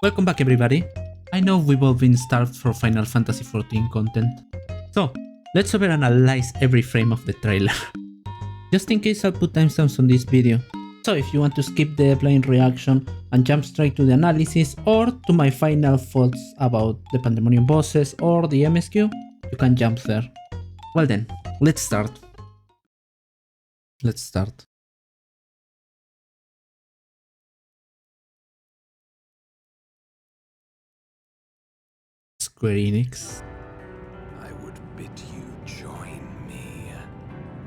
Welcome back everybody. I know we've all been starved for Final Fantasy XIV content. So, let's overanalyze every frame of the trailer. Just in case, I'll put timestamps on this video. So if you want to skip the blind reaction and jump straight to the analysis or to my final thoughts about the Pandaemonium bosses or the MSQ, you can jump there. Well then, let's start. Square Enix. I would bid you join me.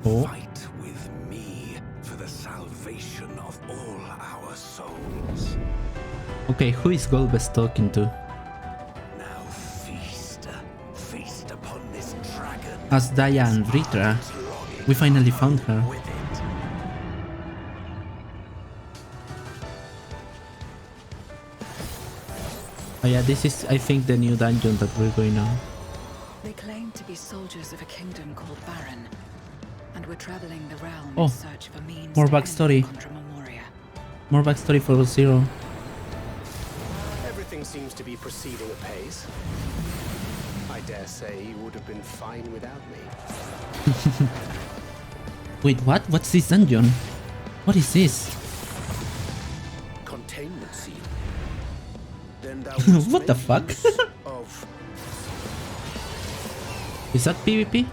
Oh. Fight with me for the salvation of all our souls. Okay, who is Golbez talking to? Now feast upon this dragon. As Daya and Ritra, we finally found her. With it. Oh yeah, this is, I think, the new dungeon that we're going on. They claim to be soldiers of a kingdom called Baron, and we're traveling the realm Oh, in search of a means more to end backstory. Contra Memoria. More backstory for Zero. Everything seems to be proceeding apace. I dare say you would have been fine without me. Wait, what? What's this dungeon? What is this? Containment scene. Then thou What the fuck? of Is that PvP?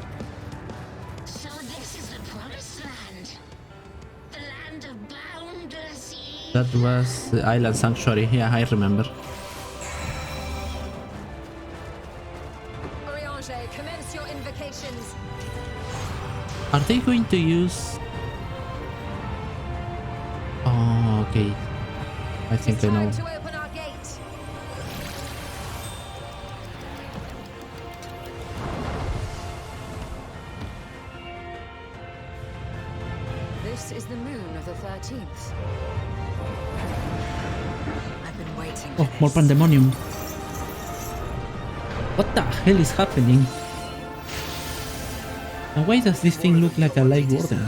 So this is the promised land. The land of boundless ease. That was the Island Sanctuary. Yeah, I remember. Oriange, commence your invocations. Are they going to use... Oh, okay. I think I know. Time to open our gate. This is the moon of the 13th. I've been waiting for Oh, more this. Pandaemonium. What the hell is happening? And why does this thing look like a live warden?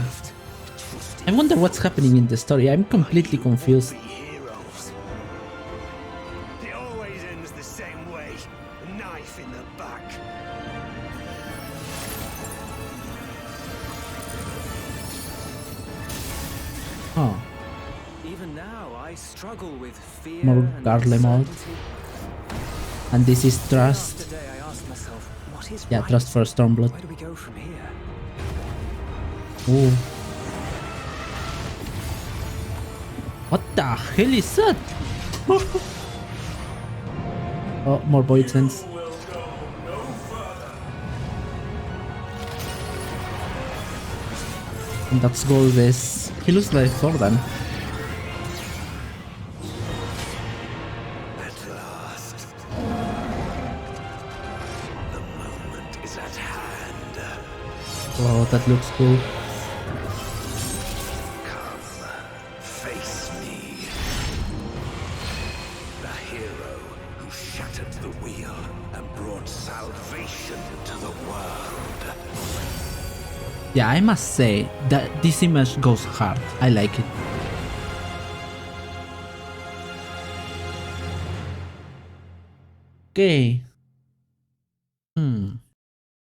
I wonder what's happening in the story. I'm completely confused. Be heroes. It always ends the same way. A knife in the back. Oh, Even now, I struggle with fear more and Garlemald. uncertainty. And this is Day Trust. after day, I ask myself, what is Yeah, right? Trust for Stormblood. Where do we go from here? Ooh. What the hell is that? Oh, more Void Sense. And that's Golbez. He looks like Jordan. At last. The moment is at hand. Oh, that looks cool. Come, face me. The hero who shattered the wheel and brought salvation to the world. Yeah, I must say that this image goes hard. I like it. Okay.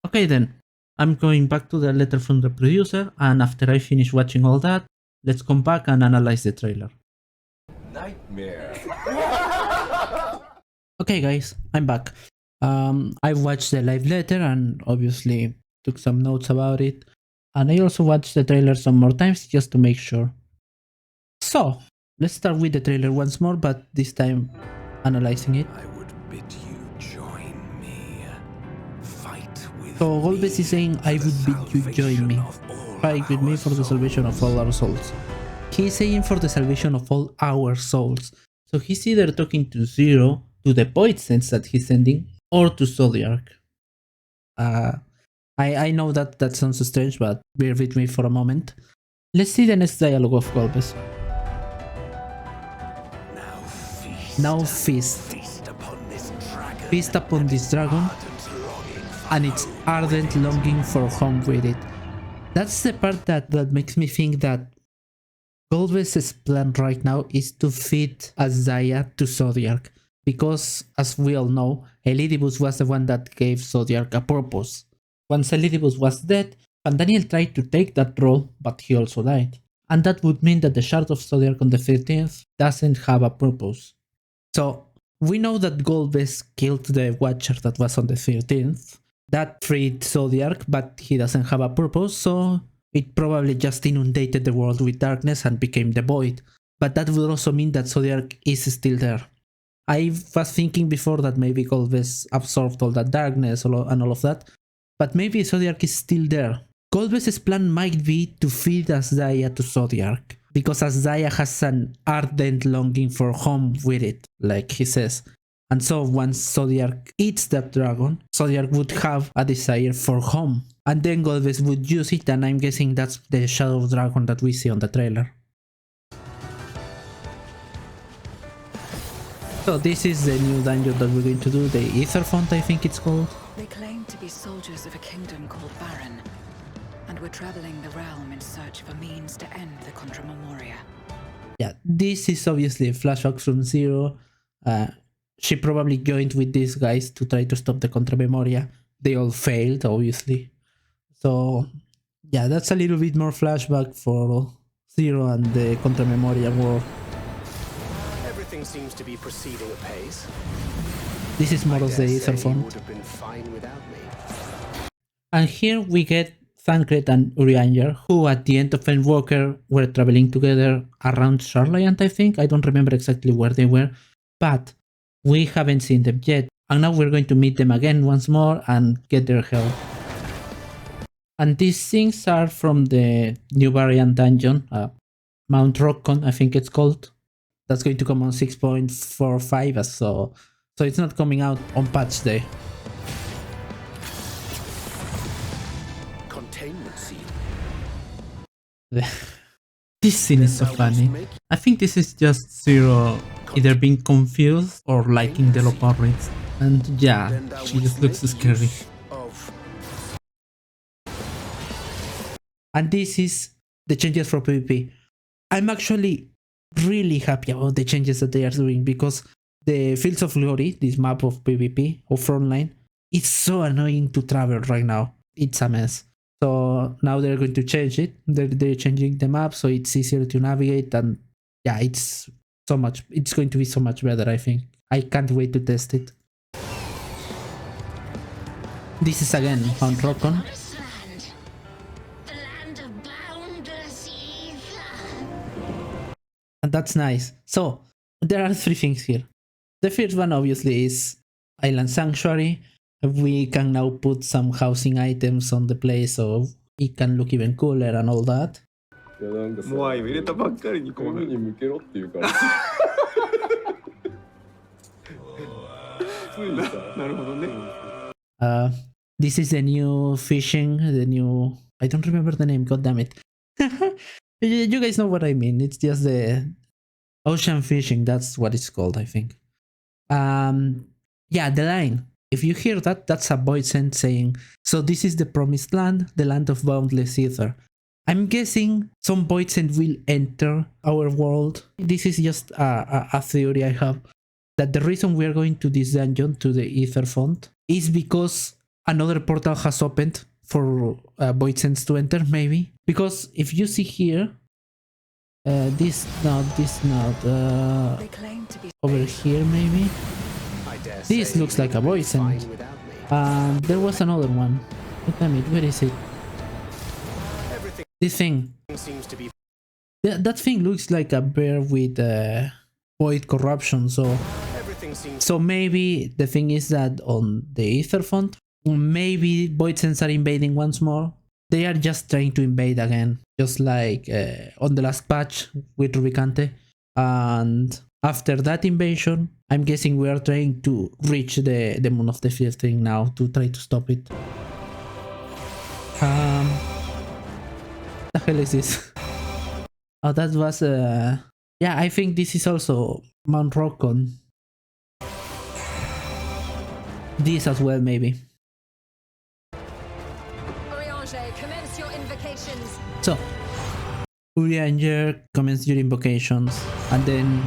Okay then. I'm going back to the letter from the producer, and after I finish watching all that, let's come back and analyze the trailer. Nightmare. Okay guys, I'm back. I watched the live letter and obviously took some notes about it. And I also watched the trailer some more times just to make sure. So, let's start with the trailer once more, but this time analyzing it. I would bid you join me. Fight with So me Golbez is saying, I for would the bid you join me. salvation of all Fight with me our for the salvation of all our souls. He's saying for the salvation of all our souls. So he's either talking to Zero, to the Void Sense that he's sending, or to Zodiac. I know that sounds strange, but bear with me for a moment. Let's see the next dialogue of Golbez. Now Now feast. feast upon this dragon. Feast upon this dragon Ardent longing for and its ardent longing for home with it. That's the part that makes me think that Golbez's plan right now is to feed Azaya to Zodiac. because, as we all know, Elidibus was the one that gave Zodiac a purpose. Once Elidibus was dead, Pandaniel tried to take that role, but he also died. And that would mean that the Shard of Zodiac on the 13th doesn't have a purpose. So, we know that Golbez killed the Watcher that was on the 13th. That freed Zodiac, but he doesn't have a purpose, so it probably just inundated the world with darkness and became the Void. But that would also mean that Zodiac is still there. I was thinking before that maybe Golbez absorbed all that darkness and all of that, but maybe Zodiac is still there. Golbez's plan might be to feed Azdaia to Zodiac, because Azdaia has an ardent longing for home with it, like he says. And so once Zodiac eats that dragon, Zodiac would have a desire for home. And then Golbez would use it, and I'm guessing that's the Shadow Dragon that we see on the trailer. So this is the new dungeon that we're going to do, the Ether Font I think it's called. They claim to be soldiers of a kingdom called Baron, and we're traveling the realm in search of a means to end the Contra Memoria. Yeah, this is obviously a flashback from Zero. She probably joined with these guys to try to stop the Contra Memoria. They all failed, obviously. So, yeah, that's a little bit more flashback for Zero and the Contra Memoria war. Everything seems to be proceeding apace. This is more of the Ether Font. Would have been fine without me. And here we get Thancred and Urianger, who at the end of Endwalker were traveling together around Sharlayan, I think. I don't remember exactly where they were, but we haven't seen them yet. And now we're going to meet them again once more and get their help. And these things are from the new variant dungeon, Mount Rockcon, I think it's called. That's going to come on 6.45, so it's not coming out on patch day. Containment scene. This scene is so funny. I think this is just Zero either being confused or liking the Loparrits. And yeah, she just looks scary. And this is the changes for PvP. I'm actually really happy about the changes that they are doing, because the Fields of Glory, this map of PvP or Frontline, it's so annoying to travel right now. It's a mess. So now they're going to change it. They're changing the map so it's easier to navigate, and yeah, it's going to be so much better, I think. I can't wait to test it. This is again Mount Rockcon. And that's nice. So, there are three things here. The first one obviously is Island Sanctuary. We can now put some housing items on the place so it can look even cooler and all that. いやなんかさ、モアイを入れたばっかりにこう海に向けろって言うから。ついさ、なるほどね。This is the new fishing, I don't remember the name, god damn it. You guys know what I mean. It's just the ocean fishing. That's what it's called, I think. Yeah, the line. If you hear that, that's a voice saying, so this is the promised land, the land of boundless ether. I'm guessing some voidsend will enter our world. This is just a theory I have, that the reason we are going to this dungeon, to the Ether Font, is because another portal has opened for voidsends to enter, maybe. Because if you see here, this node, over here maybe, this looks like a voidsend. There was another one. Damn it, where is it? This thing. That thing looks like a bear with void corruption, so maybe the thing is that on the Ether Font, maybe voidsends are invading once more. They are just trying to invade again, just like on the last patch with Rubicante. And after that invasion, I'm guessing we are trying to reach the Moon of the Fifth thing now to try to stop it. The hell is this? Oh, that was yeah, I think this is also Mount Rockcon. This as well, maybe. Commence your invocations. So, Urianger commence your invocations, and then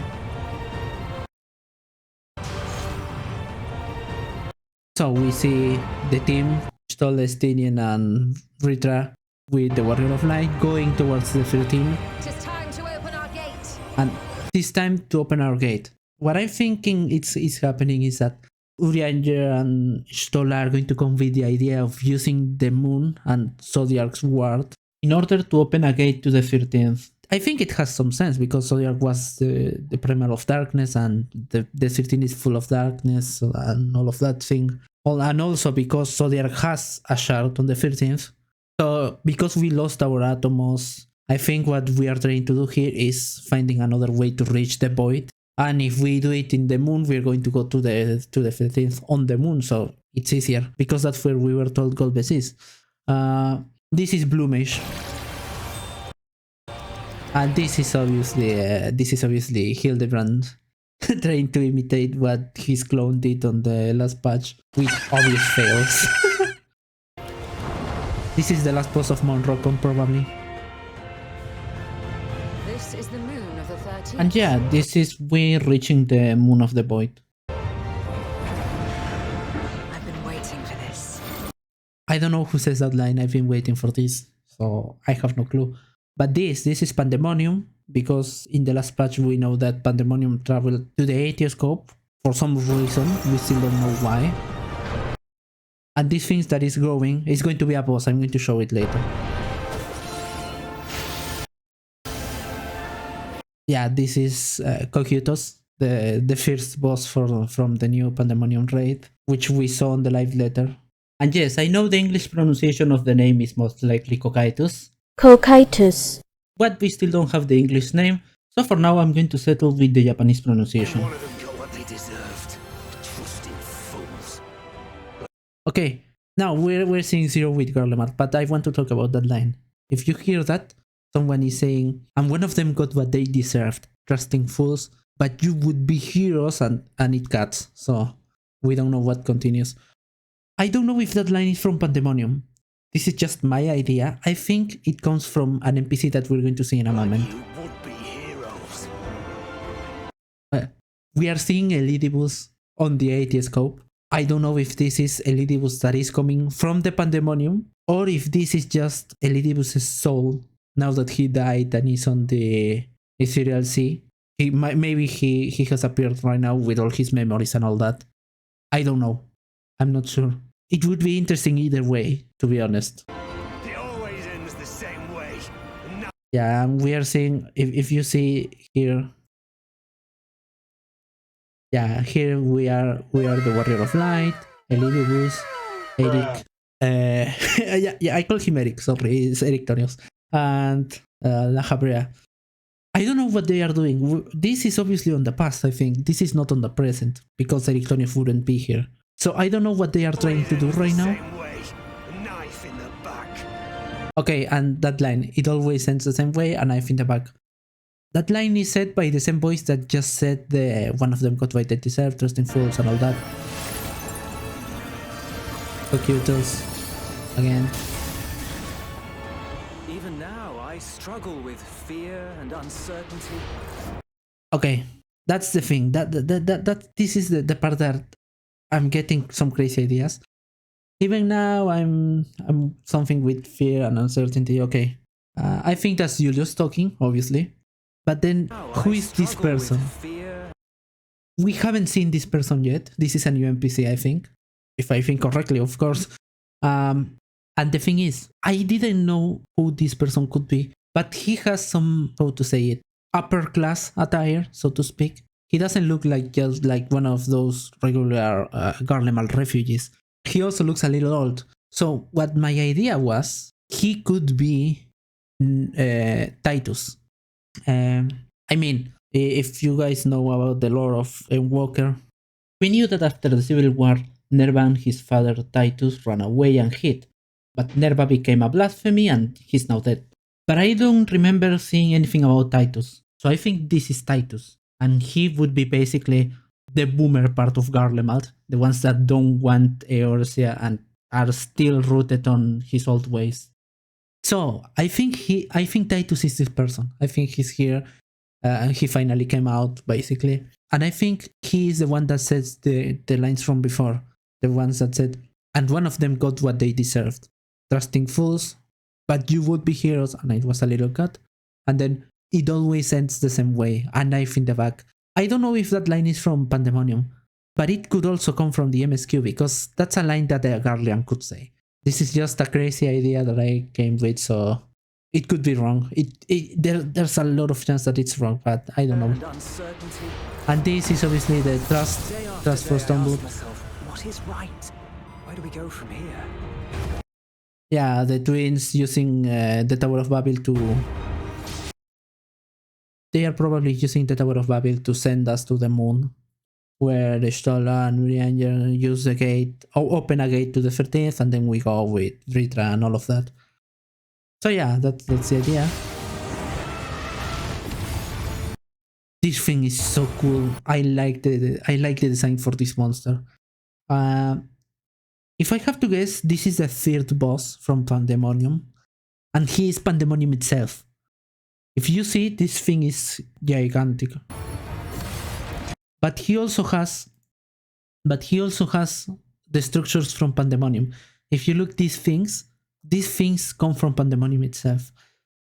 So we see the team, Stolestinian and Ritra, with the Warrior of Light going towards the 13. It is time to open our gate. And it's time to open our gate. What I'm thinking is happening is that Urianger and Stola are going to come with the idea of using the moon and Zodiac's ward in order to open a gate to the 13th. I think it has some sense because Zodiac was the primal of darkness and the 13 is full of darkness and all of that thing. And also because Zodiac has a shard on the 13th. So because we lost our Atomos, I think what we are trying to do here is finding another way to reach the void. And if we do it in the moon, we're going to go to the 13th on the moon, so it's easier because that's where we were told Golbez is. This is Blue Mage, and this is obviously Hildebrand trying to imitate what his clone did on the last patch with obvious fails. This is the last boss of Mount Rockham, probably. This is the moon of the 13th. And yeah, this is we reaching the moon of the void. I've been waiting for this. I don't know who says that line. I've been waiting for this, so I have no clue. But this is Pandaemonium, because in the last patch we know that Pandaemonium traveled to the Aetioscope for some reason. We still don't know why. And this thing that is growing is going to be a boss. I'm going to show it later. Yeah, this is Cocytus, the first boss from the new Pandaemonium raid, which we saw on the live letter. And yes, I know the English pronunciation of the name is most likely Cocytus. Cocytus. But we still don't have the English name, so for now I'm going to settle with the Japanese pronunciation. One of them got what they deserved. Trusting fools. Okay, now we're seeing Zero with Garlemald, but I want to talk about that line. If you hear that, someone is saying, and one of them got what they deserved, trusting fools, but you would be heroes, and it cuts, so we don't know what continues. I don't know if that line is from Pandaemonium. This is just my idea. I think it comes from an NPC that we're going to see in a moment. You would be heroes. We are seeing Elidibus on the Aetioscope. I don't know if this is Elidibus that is coming from the Pandaemonium, or if this is just Elidibus' soul now that he died and is on the Ethereal Sea. Maybe he has appeared right now with all his memories and all that. I don't know. I'm not sure. It would be interesting either way, to be honest. It always ends the same way. No. Yeah, and we are seeing, if you see here, yeah, here we are the Warrior of Light, Elidibus, Eric, yeah, I call him Eric, sorry, it's Eric Tonios, and La Habrea. I don't know what they are doing. This is obviously on the past, I think. This is not on the present, because Eric Tonios wouldn't be here. So I don't know what they are trying to do right now. Knife in the back. Okay, and that line, it always ends the same way, a knife in the back. That line is said by the same voice that just said the one of them got what they deserve, trusting fools and all that. Cocytus again. Even now, I struggle with fear and uncertainty. Okay, that's the thing. This is the part that I'm getting some crazy ideas. Even now, I'm something with fear and uncertainty. Okay, I think that's Julius talking, obviously. But then, who is this person? We haven't seen this person yet. This is a new NPC, I think, if I think correctly, of course. And the thing is, I didn't know who this person could be, but he has some, how to say it, upper class attire, so to speak. He doesn't look like just like one of those regular Garlemald refugees. He also looks a little old. So what my idea was, he could be Titus. I mean, if you guys know about the lore of Endwalker, we knew that after the Civil War, Nerva and his father Titus ran away and hid. But Nerva became a blasphemy and he's now dead. But I don't remember seeing anything about Titus. So I think this is Titus. And he would be basically the boomer part of Garlemald, the ones that don't want Eorzea and are still rooted on his old ways. So I think Titus is this person. I think he's here. He finally came out, basically. And I think he is the one that says the lines from before. The ones that said, and one of them got what they deserved. Trusting fools, but you would be heroes, and it was a little cut. And then, it always ends the same way, a knife in the back. I don't know if that line is from Pandaemonium, but it could also come from the MSQ, because that's a line that a Guardian could say. This is just a crazy idea that I came with, so it could be wrong. There's a lot of chance that it's wrong, but I don't know. And this is obviously the trust for Stormblood. What is right? Where do we go from here? Yeah, the twins using the Tower of Babel to... They are probably using the Tower of Babel to send us to the moon, where the Stola and Urianger use the gate, or open a gate to the 13th, and then we go with Ritra and all of that. So yeah, that's the idea. This thing is so cool. I like the design for this monster. If I have to guess, this is the third boss from Pandaemonium, and he is Pandaemonium itself. If you see, this thing is gigantic. But he also has the structures from Pandaemonium. If you look these things come from Pandaemonium itself.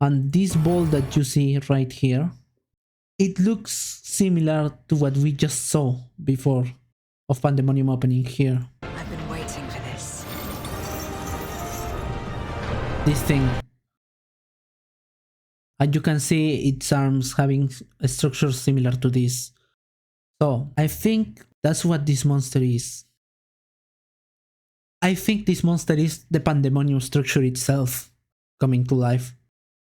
And this ball that you see right here, it looks similar to what we just saw before of Pandaemonium opening here. I've been waiting for this. This thing. And you can see its arms having a structure similar to this. So I think that's what this monster is. I think this monster is the Pandaemonium structure itself coming to life.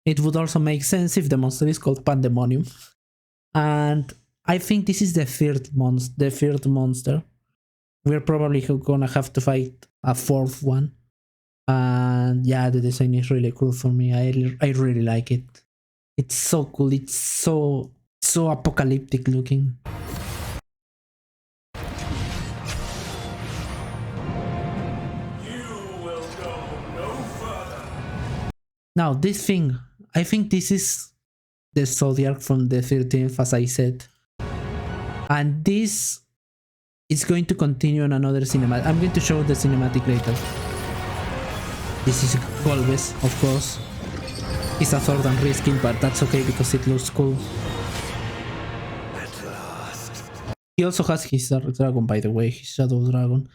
It would also make sense if the monster is called Pandaemonium. And I think this is the third monster. We're probably gonna have to fight a fourth one. And yeah, the design is really cool for me. I really like it. It's so cool. It's so apocalyptic looking. Now this thing, I think this is the Zodiac from the 13th, as I said. And this is going to continue on another cinematic. I'm going to show the cinematic later. This is Golbez, of course. It's a sword and reskin, but that's okay because it looks cool. He also has his dragon, by the way, his Shadow Dragon.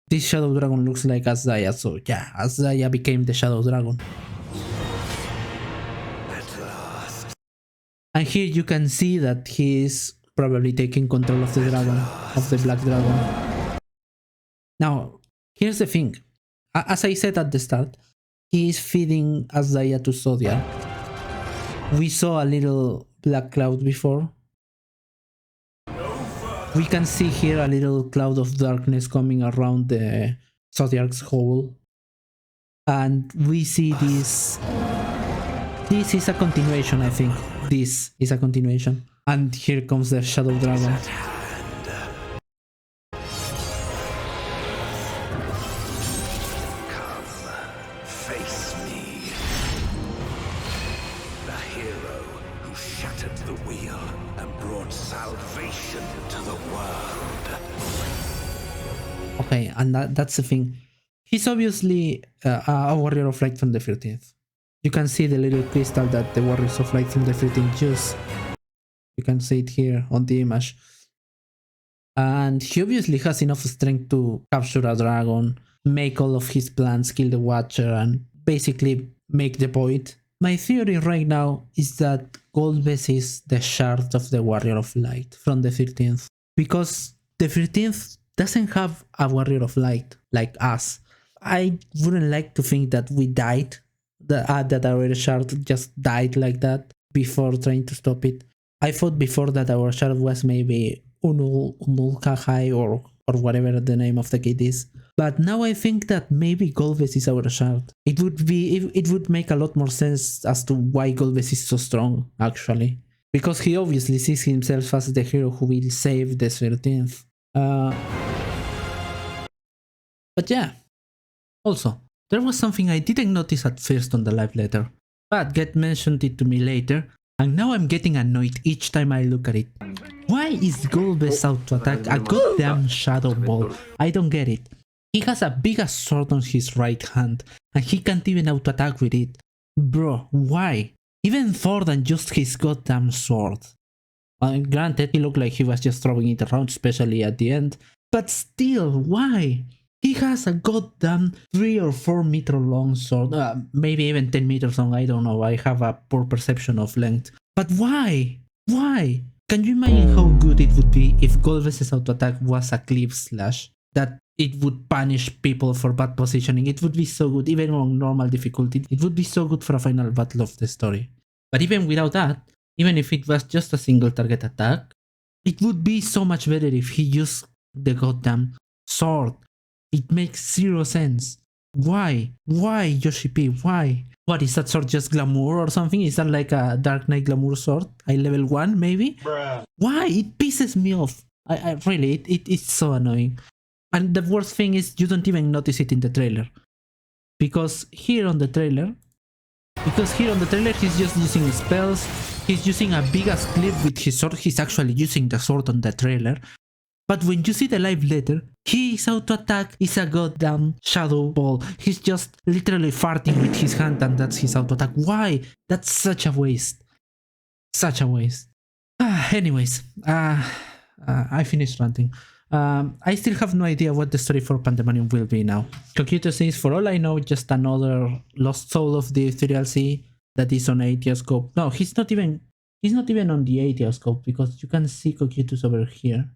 This Shadow Dragon looks like Azaya, so yeah, Azaya became the Shadow Dragon. And here you can see that he is probably taking control of the dragon, of the black dragon. Now, here's the thing. As I said at the start, he is feeding Azaya to Zodiac. We saw a little black cloud before. We can see here a little cloud of darkness coming around the Zodiac's hole. And we see this. This is a continuation, I think. This is a continuation. And here comes the Shadow Dragon. Face me. The hero who shattered the wheel and brought salvation to the world. Okay, and that's the thing. He's obviously a warrior of light from the 13th. You can see the little crystal that the warriors of light from the 13th use. You can see it here on the image. And he obviously has enough strength to capture a dragon, make all of his plans, kill the Watcher, and basically make the point. My theory right now is that Golbez is the shard of the Warrior of Light from the 13th. Because the 13th doesn't have a Warrior of Light like us. I wouldn't like to think that we died, that our shard just died like that before trying to stop it. I thought before that our shard was maybe Unul-Kahai or whatever the name of the kid is. But now I think that maybe Golbez is our shard. It would make a lot more sense as to why Golbez is so strong, actually. Because he obviously sees himself as the hero who will save the 13th. But yeah. Also, there was something I didn't notice at first on the live letter, but Get mentioned it to me later, and now I'm getting annoyed each time I look at it. Why is Golbez out to attack a goddamn Shadow Ball? I don't get it. He has a big ass sword on his right hand, and he can't even auto-attack with it. Bro, why? Even more than just his goddamn sword. Granted, he looked like he was just throwing it around, especially at the end. But still, why? He has a goddamn 3 or 4 meter long sword. Maybe even 10 meters long, I don't know. I have a poor perception of length. But why? Why? Can you imagine how good it would be if Golbez's auto-attack was a cliff slash? That it would punish people for bad positioning. It would be so good, even on normal difficulty. It would be so good for a final battle of the story. But even without that, even if it was just a single target attack, it would be so much better if he used the goddamn sword. It makes zero sense. Why? Why, Yoshi P? Why? What, is that sword just glamour or something? Is that like a Dark Knight glamour sword? Level 1 maybe? Bruh. Why? It pisses me off. I really, it's so annoying. And the worst thing is you don't even notice it in the trailer. Because here on the trailer he's just using spells. He's using a big ass clip with his sword. He's actually using the sword on the trailer. But when you see the live letter, his auto-attack is a goddamn shadow ball. He's just literally farting with his hand and that's his auto-attack. Why? That's such a waste. Such a waste. Anyways, I finished ranting. I still have no idea what the story for Pandaemonium will be now. Coquito says, for all I know, just another lost soul of the Ethereal Sea that is on Aetioscope. No, he's not even on the Aetioscope because you can see Coquito's over here.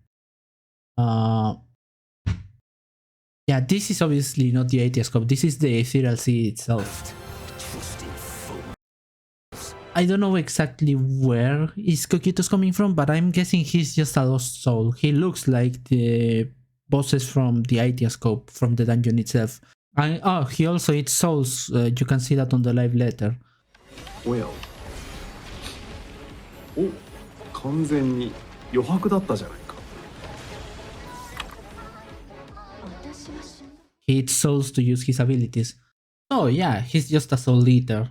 Yeah, this is obviously not the Aetioscope. This is the Ethereal Sea itself. I don't know exactly where is Coquito's coming from, but I'm guessing he's just a lost soul. He looks like the bosses from the Aetioscope, from the dungeon itself. And oh, he also eats souls. You can see that on the live letter. Well. お、完全に余白だったじゃないか。He eats souls to use his abilities. Oh yeah, he's just a soul eater.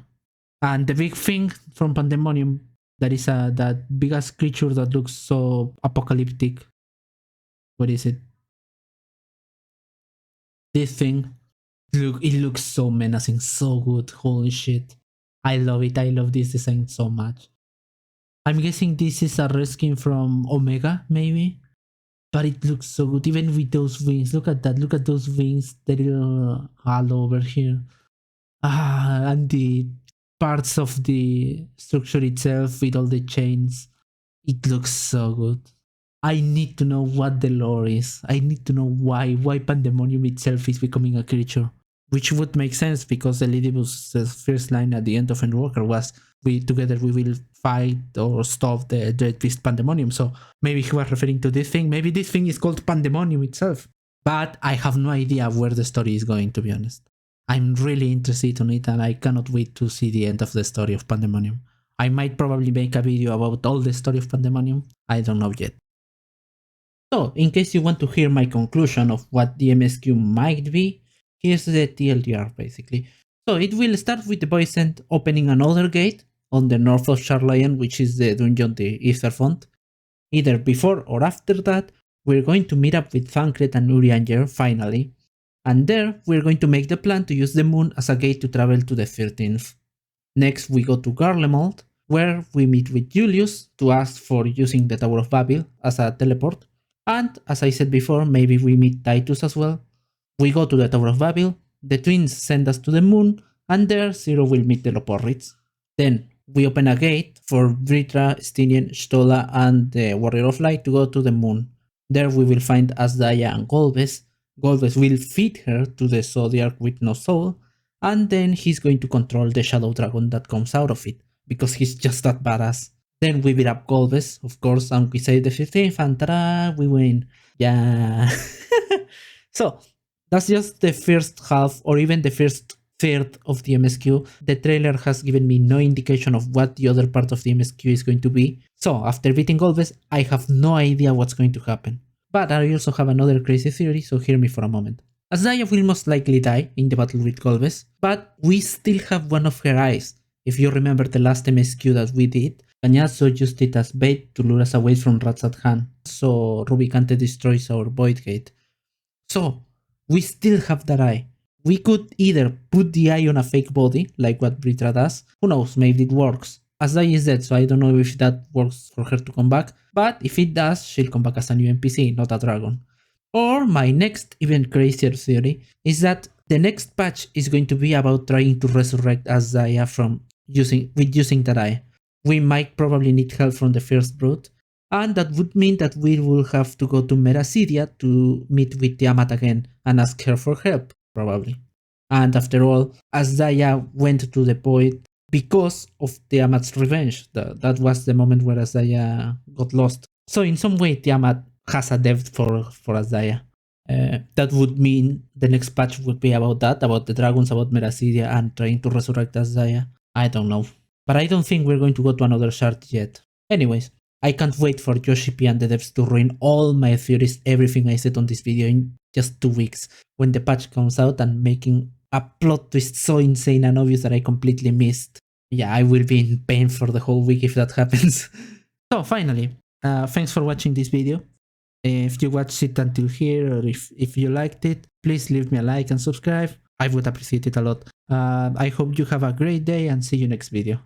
And the big thing from Pandaemonium, that is that big ass creature that looks so apocalyptic. What is it? This thing. Look, it looks so menacing, so good. Holy shit. I love it. I love this design so much. I'm guessing this is a reskin from Omega, maybe? But it looks so good, even with those wings. Look at that. Look at those wings. The little halo over here. And the parts of the structure itself with all the chains. It looks so good. I need to know what the lore is. I need to know why Pandaemonium itself is becoming a creature. Which would make sense because Elidibus' first line at the end of Endwalker was, together we will fight or stop the Dread Beast Pandaemonium. So maybe he was referring to this thing. Maybe this thing is called Pandaemonium itself. But I have no idea where the story is going, to be honest. I'm really interested in it and I cannot wait to see the end of the story of Pandaemonium. I might probably make a video about all the story of Pandaemonium. I don't know yet. So, in case you want to hear my conclusion of what the MSQ might be, here's the TLDR basically. So it will start with the Voice End opening another gate on the north of Charlion, which is the dungeon, the Etherfont. Either before or after that, we're going to meet up with Thancred and Urianger finally. And there, we're going to make the plan to use the moon as a gate to travel to the 13th. Next, we go to Garlemald, where we meet with Julius to ask for using the Tower of Babel as a teleport. And as I said before, maybe we meet Titus as well. We go to the Tower of Babel, the twins send us to the moon, and there Zero will meet the Loporrits. Then we open a gate for Vritra, Stinian, Stola, and the Warrior of Light to go to the moon. There we will find Asdaya and Golbez. Golbez will feed her to the Zodiac with no soul, and then he's going to control the Shadow Dragon that comes out of it, because he's just that badass. Then we beat up Golbez, of course, and we save the 15th, and ta-da, we win. Yeah. So, that's just the first half, or even the first third of the MSQ. The trailer has given me no indication of what the other part of the MSQ is going to be. So, after beating Golbez, I have no idea what's going to happen. But I also have another crazy theory, so hear me for a moment. Asdaya will most likely die in the battle with Golbez, but we still have one of her eyes. If you remember the last MSQ that we did, Cañazo used it as bait to lure us away from Ratzat Han, so Rubicante destroys our Void Gate. So, we still have that eye. We could either put the eye on a fake body, like what Britra does. Who knows, maybe it works. Azai is dead, so I don't know if that works for her to come back. But if it does, she'll come back as a new NPC, not a dragon. Or my next, even crazier theory is that the next patch is going to be about trying to resurrect Azaya from using that eye. We might probably need help from the first brute, and that would mean that we will have to go to Meracidia to meet with Tiamat again and ask her for help, probably. And after all, Azaya went to the void because of Tiamat's revenge. That was the moment where Azaya got lost. So in some way, Tiamat has a debt for Azaya. That would mean the next patch would be about that, about the dragons, about Meracidia, and trying to resurrect Azaya. I don't know. But I don't think we're going to go to another shard yet. Anyways, I can't wait for Yoshi P and the devs to ruin all my theories, everything I said on this video in just 2 weeks, when the patch comes out and making a plot twist so insane and obvious that I completely missed. Yeah, I will be in pain for the whole week if that happens. So finally, thanks for watching this video. If you watched it until here, or if you liked it, please leave me a like and subscribe. I would appreciate it a lot. I hope you have a great day and see you next video.